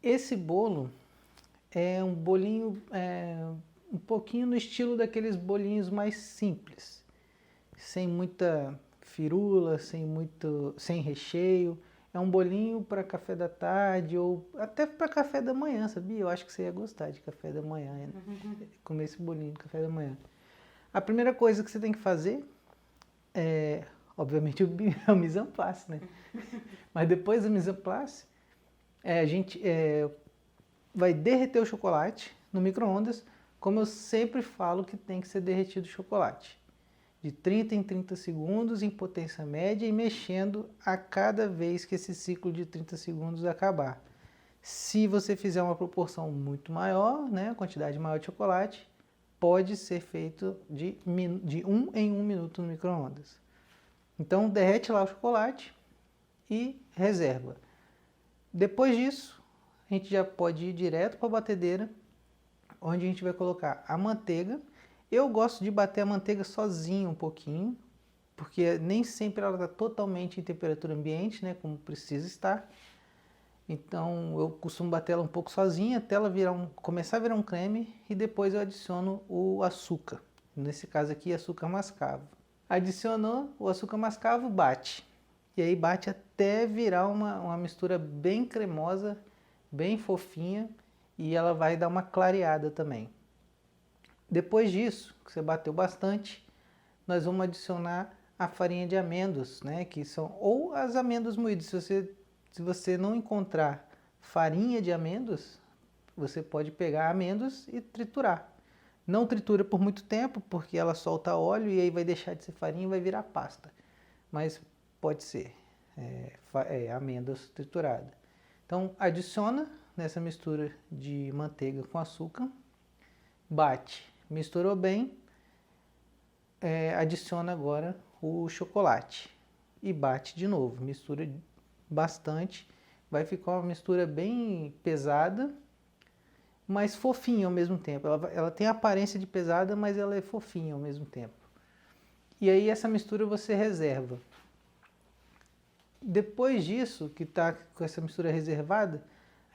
Esse bolo é um bolinho um pouquinho no estilo daqueles bolinhos mais simples, sem muita firula, sem recheio. É um bolinho para café da tarde ou até para café da manhã, sabia? Eu acho que você ia gostar de café da manhã, né? Comer esse bolinho de café da manhã. A primeira coisa que você tem que fazer é, obviamente, o mise en place, né? Mas depois do mise en place, a gente vai derreter o chocolate no micro-ondas, como eu sempre falo que tem que ser derretido o chocolate. De 30 em 30 segundos em potência média e mexendo a cada vez que esse ciclo de 30 segundos acabar. Se você fizer uma proporção muito maior, né, quantidade maior de chocolate, pode ser feito de 1 em 1 minuto no micro-ondas. Então derrete lá o chocolate e reserva. Depois disso, a gente já pode ir direto para a batedeira, onde a gente vai colocar a manteiga. Eu gosto de bater a manteiga sozinho um pouquinho, porque nem sempre ela está totalmente em temperatura ambiente, né, como precisa estar. Então eu costumo bater ela um pouco sozinha até ela começar a virar um creme e depois eu adiciono o açúcar. Nesse caso aqui, açúcar mascavo. Adicionou o açúcar mascavo, bate. E aí bate até virar uma mistura bem cremosa, bem fofinha, e ela vai dar uma clareada também. Depois disso, que você bateu bastante, nós vamos adicionar a farinha de amêndoas, né, que são, ou as amêndoas moídas. Se você não encontrar farinha de amêndoas, você pode pegar amêndoas e triturar. Não tritura por muito tempo, porque ela solta óleo e aí vai deixar de ser farinha e vai virar pasta. Mas pode ser amêndoas trituradas. Então adiciona nessa mistura de manteiga com açúcar, bate, misturou bem, adiciona agora o chocolate e bate de novo, mistura bastante, vai ficar uma mistura bem pesada, mas fofinha ao mesmo tempo. Ela tem a aparência de pesada, mas ela é fofinha ao mesmo tempo. E aí essa mistura você reserva. Depois disso, que está com essa mistura reservada,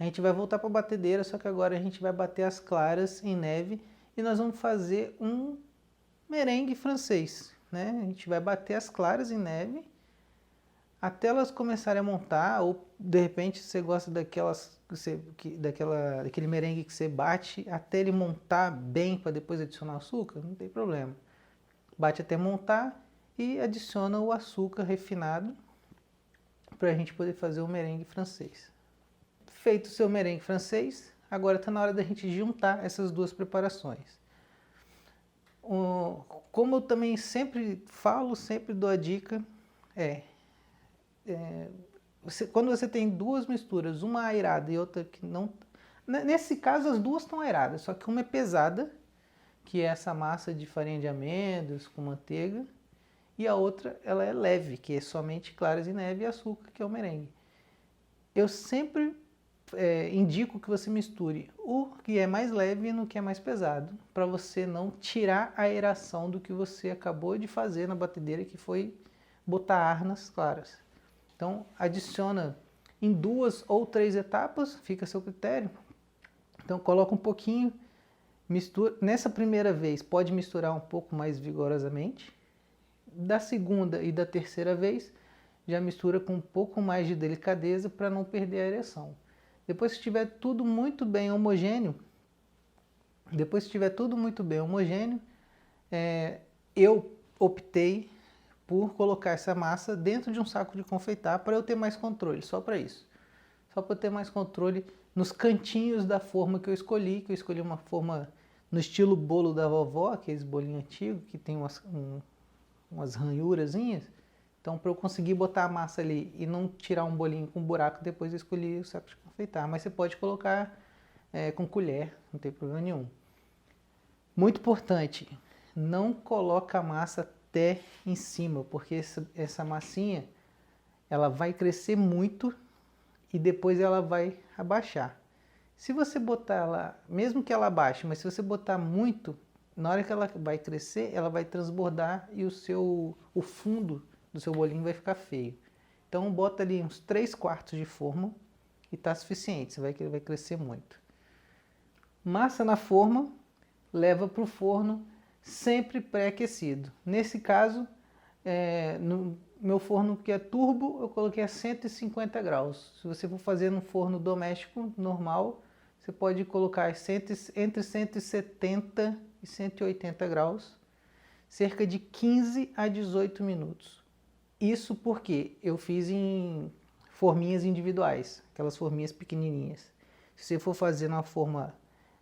a gente vai voltar para a batedeira, só que agora a gente vai bater as claras em neve e nós vamos fazer um merengue francês, né? A gente vai bater as claras em neve até elas começarem a montar, ou de repente você gosta daquele merengue que você bate até ele montar bem para depois adicionar açúcar, não tem problema. Bate até montar e adiciona o açúcar refinado para a gente poder fazer o merengue francês. Feito o seu merengue francês, agora está na hora da gente juntar essas duas preparações. Como eu também sempre falo, sempre dou a dica, quando você tem duas misturas, uma aerada e outra que não... Nesse caso as duas estão aeradas, só que uma é pesada, que é essa massa de farinha de amêndoas com manteiga, e a outra ela é leve, que é somente claras de neve e açúcar, que é o merengue. Eu sempre indico que você misture o que é mais leve no que é mais pesado, para você não tirar a aeração do que você acabou de fazer na batedeira, que foi botar ar nas claras. Então adiciona em 2 ou 3 etapas, fica a seu critério. Então coloca um pouquinho, mistura. Nessa primeira vez pode misturar um pouco mais vigorosamente. Da segunda e da terceira vez já mistura com um pouco mais de delicadeza para não perder a ereção. Depois que estiver tudo muito bem homogêneo, eu optei por colocar essa massa dentro de um saco de confeitar para eu ter mais controle, só para isso. Só para eu ter mais controle nos cantinhos da forma que eu escolhi uma forma no estilo bolo da vovó, aqueles bolinhos antigos que tem umas ranhurazinhas. Então, para eu conseguir botar a massa ali e não tirar um bolinho com buraco, depois eu escolhi o saco de confeitar. Mas você pode colocar com colher, não tem problema nenhum. Muito importante, não coloca a massa até em cima, porque essa massinha ela vai crescer muito e depois ela vai abaixar. Se você botar ela, mesmo que ela abaixe, mas se você botar muito, na hora que ela vai crescer, ela vai transbordar e o fundo do seu bolinho vai ficar feio. Então bota ali uns 3/4 de forma e está suficiente, você vai que ele vai crescer muito. Massa na forma, leva para o forno sempre pré-aquecido. Nesse caso, no meu forno que é turbo, eu coloquei a 150 graus. Se você for fazer num forno doméstico normal, você pode colocar entre 170 e 180 graus, cerca de 15 a 18 minutos. Isso porque eu fiz em forminhas individuais, aquelas forminhas pequenininhas. Se você for fazer numa forma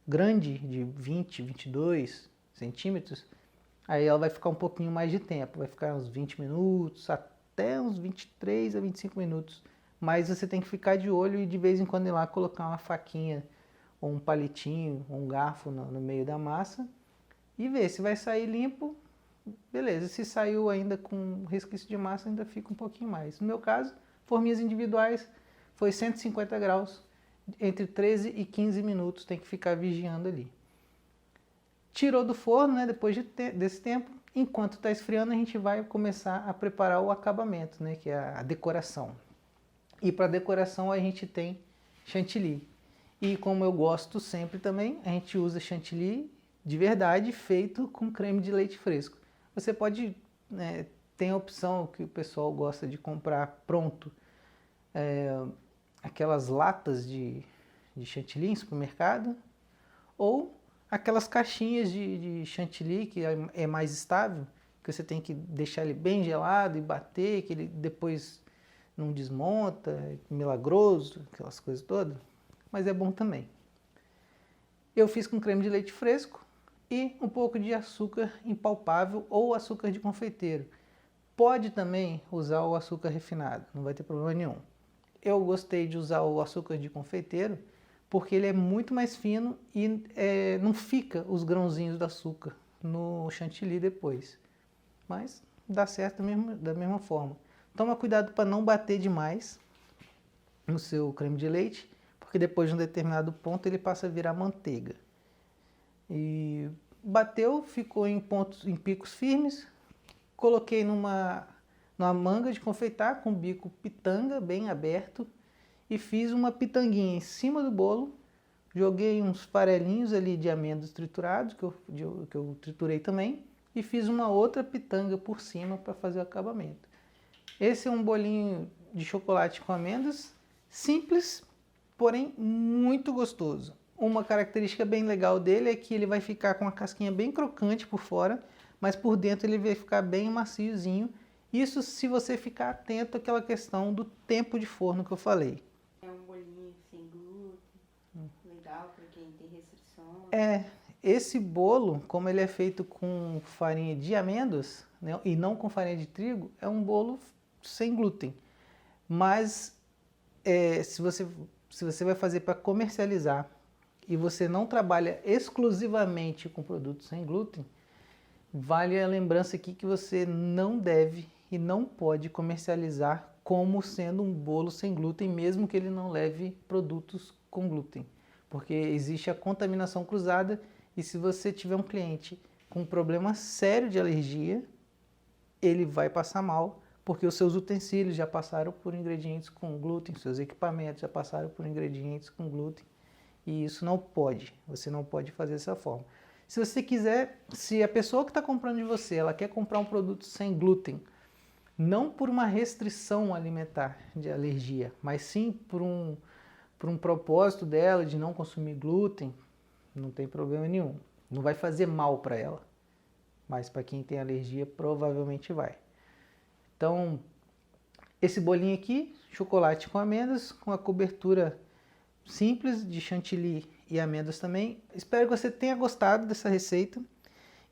grande, de 20, 22 centímetros, aí ela vai ficar um pouquinho mais de tempo, vai ficar uns 20 minutos, até uns 23 a 25 minutos. Mas você tem que ficar de olho e de vez em quando ir lá colocar uma faquinha, ou um palitinho, ou um garfo no meio da massa e ver se vai sair limpo. Beleza, se saiu ainda com resquício de massa, ainda fica um pouquinho mais. No meu caso, forminhas individuais, foi 150 graus, entre 13 e 15 minutos, tem que ficar vigiando ali. Tirou do forno, né, depois desse tempo, enquanto está esfriando, a gente vai começar a preparar o acabamento, né, que é a decoração. E para decoração a gente tem chantilly. E como eu gosto sempre também, a gente usa chantilly de verdade feito com creme de leite fresco. Você pode, tem a opção que o pessoal gosta de comprar pronto, aquelas latas de chantilly em supermercado, ou aquelas caixinhas de chantilly que é mais estável, que você tem que deixar ele bem gelado e bater, que ele depois não desmonta, é milagroso, aquelas coisas todas, mas é bom também. Eu fiz com creme de leite fresco e um pouco de açúcar impalpável ou açúcar de confeiteiro. Pode também usar o açúcar refinado, não vai ter problema nenhum. Eu gostei de usar o açúcar de confeiteiro porque ele é muito mais fino e não fica os grãozinhos de açúcar no chantilly depois. Mas dá certo da mesma forma. Toma cuidado para não bater demais no seu creme de leite, porque depois de um determinado ponto ele passa a virar manteiga. E bateu, ficou em picos firmes, coloquei numa manga de confeitar com bico pitanga bem aberto e fiz uma pitanguinha em cima do bolo, joguei uns farelinhos ali de amêndoas triturados, que eu triturei também, e fiz uma outra pitanga por cima para fazer o acabamento. Esse é um bolinho de chocolate com amêndoas, simples, porém muito gostoso. Uma característica bem legal dele é que ele vai ficar com a casquinha bem crocante por fora, mas por dentro ele vai ficar bem maciozinho. Isso se você ficar atento àquela questão do tempo de forno que eu falei. É um bolinho sem glúten, legal para quem tem restrições. Esse bolo, como ele é feito com farinha de amêndoas, né, e não com farinha de trigo, é um bolo sem glúten. Mas se você vai fazer para comercializar e você não trabalha exclusivamente com produtos sem glúten, vale a lembrança aqui que você não deve e não pode comercializar como sendo um bolo sem glúten, mesmo que ele não leve produtos com glúten. Porque existe a contaminação cruzada e se você tiver um cliente com um problema sério de alergia, ele vai passar mal, porque os seus utensílios já passaram por ingredientes com glúten, seus equipamentos já passaram por ingredientes com glúten. E isso não pode, você não pode fazer dessa forma. Se você quiser, se a pessoa que está comprando de você, ela quer comprar um produto sem glúten, não por uma restrição alimentar de alergia, mas sim por um propósito dela de não consumir glúten, não tem problema nenhum. Não vai fazer mal para ela, mas para quem tem alergia provavelmente vai. Então, esse bolinho aqui, chocolate com amêndoas, com a cobertura simples de chantilly e amêndoas também. Espero que você tenha gostado dessa receita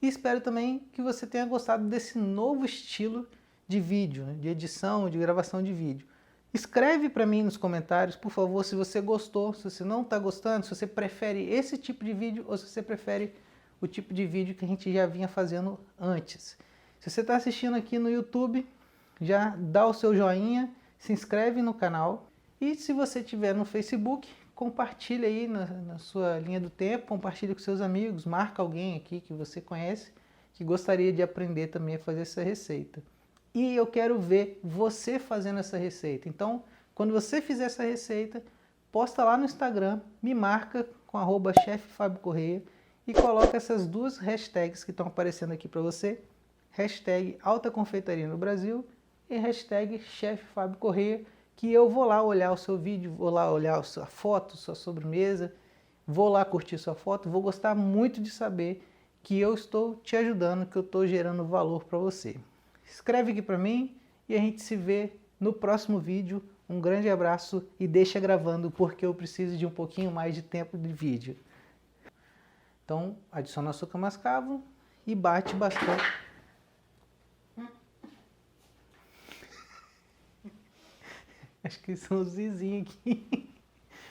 e espero também que você tenha gostado desse novo estilo de vídeo, de edição, de gravação de vídeo. Escreve para mim nos comentários, por favor, se você gostou, se você não está gostando, se você prefere esse tipo de vídeo ou se você prefere o tipo de vídeo que a gente já vinha fazendo antes. Se você está assistindo aqui no YouTube, já dá o seu joinha, se inscreve no canal e se você estiver no Facebook, compartilha aí na sua linha do tempo, compartilha com seus amigos, marca alguém aqui que você conhece que gostaria de aprender também a fazer essa receita. E eu quero ver você fazendo essa receita. Então, quando você fizer essa receita, posta lá no Instagram, me marca com @chefe Fábio Correia e coloca essas duas hashtags que estão aparecendo aqui para você, hashtag Alta Confeitaria no Brasil e hashtag chefe Fábio Correia, que eu vou lá olhar o seu vídeo, vou lá olhar a sua foto, sua sobremesa, vou lá curtir sua foto, vou gostar muito de saber que eu estou te ajudando, que eu estou gerando valor para você. Escreve aqui para mim e a gente se vê no próximo vídeo. Um grande abraço e deixa gravando porque eu preciso de um pouquinho mais de tempo de vídeo. Então, adiciona açúcar mascavo e bate bastante. Acho que são os vizinhos aqui.